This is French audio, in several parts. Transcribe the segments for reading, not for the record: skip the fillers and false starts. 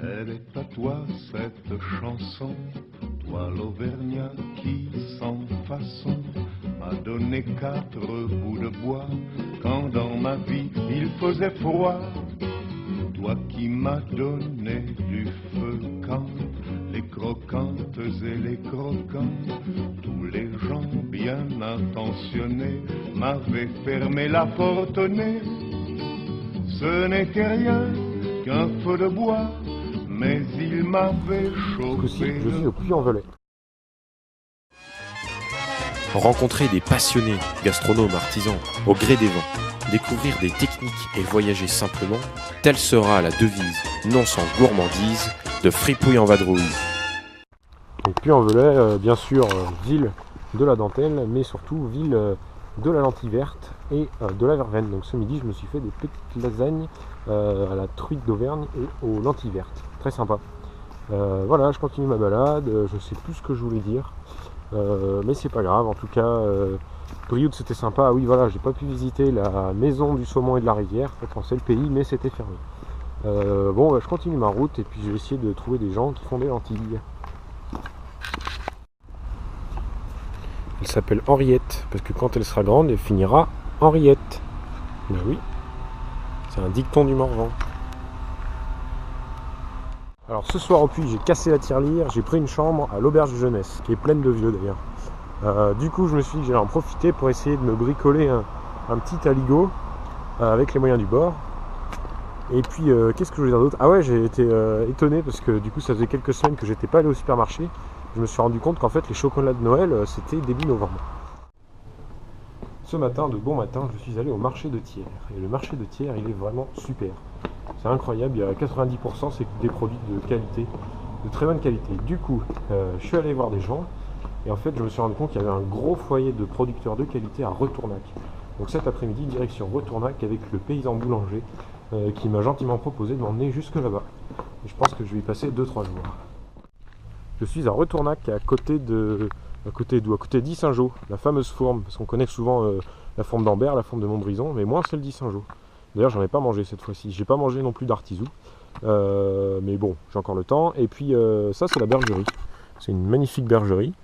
Elle est à toi cette chanson, toi l'Auvergnat qui sans façon m'a donné 4 bouts de bois quand dans ma vie il faisait froid. Toi qui m'as donné du feu quand les croquantes et les croquants, tous les gens bien intentionnés m'avaient fermé la porte au nez. Ce n'était rien qu'un feu de bois, mais il m'avait chauffé. Je suis au Puy-en-Velay. Rencontrer des passionnés, gastronomes, artisans, au gré des vents, découvrir des techniques et voyager simplement, telle sera la devise, non sans gourmandise, de Fripouille en Vadrouille. Donc Puy-en-Velay, bien sûr, ville de la dentelle, mais surtout ville de la lentille verte et de la verveine. Donc ce midi, je me suis fait des petites lasagnes à la truite d'Auvergne et aux lentilles vertes. Très sympa. Voilà, je continue ma balade, je sais plus ce que je voulais dire. Mais c'est pas grave, en tout cas Brioude c'était sympa. Oui voilà, j'ai pas pu visiter la maison du saumon et de la rivière, enfin c'est le pays, mais c'était fermé. Bon bah, je continue ma route et puis je vais essayer de trouver des gens qui font des lentilles. Elle s'appelle Henriette parce que quand elle sera grande elle finira Henriette. Ben oui, c'est un dicton du Morvan. Alors ce soir au Puy, j'ai cassé la tirelire, j'ai pris une chambre à l'auberge de jeunesse, qui est pleine de vieux d'ailleurs. Du coup je me suis dit que j'allais en profiter pour essayer de me bricoler un petit aligot avec les moyens du bord. Et puis qu'est-ce que je voulais dire d'autre? Ah ouais, j'ai été étonné parce que du coup ça faisait quelques semaines que j'étais pas allé au supermarché. Je me suis rendu compte qu'en fait les chocolats de Noël c'était début novembre. Ce matin, de bon matin, je suis allé au marché de Thiers. Et le marché de Thiers, il est vraiment super. C'est incroyable, il y a 90% c'est des produits de qualité, de très bonne qualité. Du coup, je suis allé voir des gens et en fait je me suis rendu compte qu'il y avait un gros foyer de producteurs de qualité à Retournac. Donc cet après-midi, direction Retournac avec le paysan boulanger qui m'a gentiment proposé de m'emmener jusque là-bas. Et je pense que je vais y passer 2-3 jours. Je suis à Retournac, à côté d'Issingeaux, la fameuse fourme, parce qu'on connaît souvent la fourme d'Ambert, la fourme de Montbrison, mais moins celle d'Issingeaux. D'ailleurs, j'en ai pas mangé cette fois-ci. J'ai pas mangé non plus d'artisou, mais bon, j'ai encore le temps. Et puis ça, c'est la bergerie. C'est une magnifique bergerie.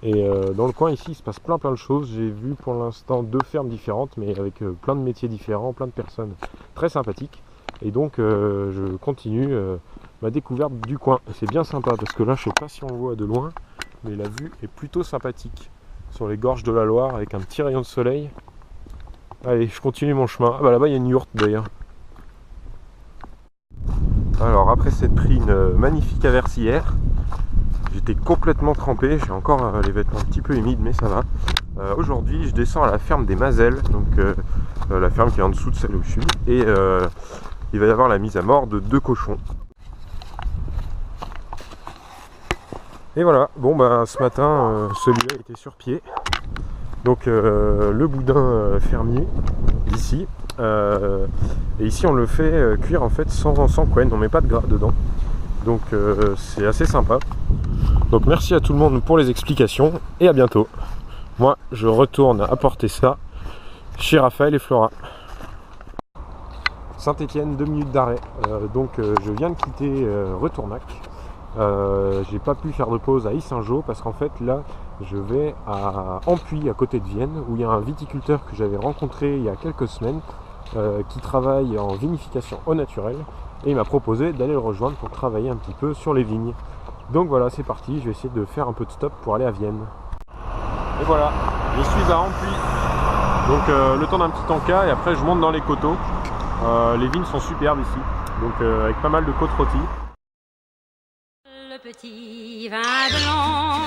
Et dans le coin ici, il se passe plein de choses. J'ai vu pour l'instant 2 fermes différentes, mais avec plein de métiers différents, plein de personnes très sympathiques. Et donc, je continue ma découverte du coin. Et c'est bien sympa parce que là, je sais pas si on voit de loin, mais la vue est plutôt sympathique sur les gorges de la Loire avec un petit rayon de soleil. Allez, je continue mon chemin. Ah bah là-bas il y a une yourte d'ailleurs. Alors après s'être pris une magnifique averse hier, j'étais complètement trempé, j'ai encore les vêtements un petit peu humides mais ça va. Aujourd'hui je descends à la ferme des Mazelles, donc la ferme qui est en dessous de celle où je suis, et il va y avoir la mise à mort de 2 cochons. Et voilà, bon bah ce matin celui-là était sur pied. Donc le boudin fermier d'ici. Et ici on le fait cuire en fait sans couenne, on met pas de gras dedans. Donc c'est assez sympa. Donc merci à tout le monde pour les explications et à bientôt. Moi je retourne apporter ça chez Raphaël et Flora. Saint-Étienne, 2 minutes d'arrêt. Donc je viens de quitter Retournac. J'ai pas pu faire de pause à Issingeaux parce qu'en fait là je vais à Ampuis à côté de Vienne où il y a un viticulteur que j'avais rencontré il y a quelques semaines qui travaille en vinification au naturel et il m'a proposé d'aller le rejoindre pour travailler un petit peu sur les vignes. Donc voilà, c'est parti, je vais essayer de faire un peu de stop pour aller à Vienne. Et voilà, je suis à Ampuis, donc le temps d'un petit encas et après je monte dans les coteaux. Les vignes sont superbes ici, donc avec pas mal de côtes rôties. Le petit vin blanc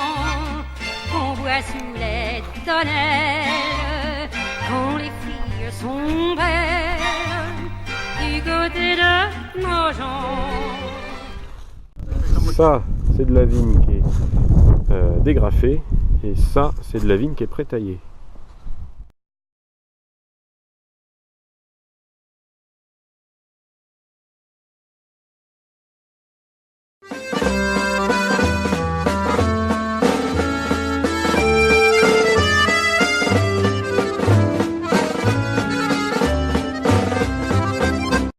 qu'on boit sous les tonnelles quand les filles sont belles du côté de nos gens. Ça, c'est de la vigne qui est dégrafée et ça, c'est de la vigne qui est prétaillée.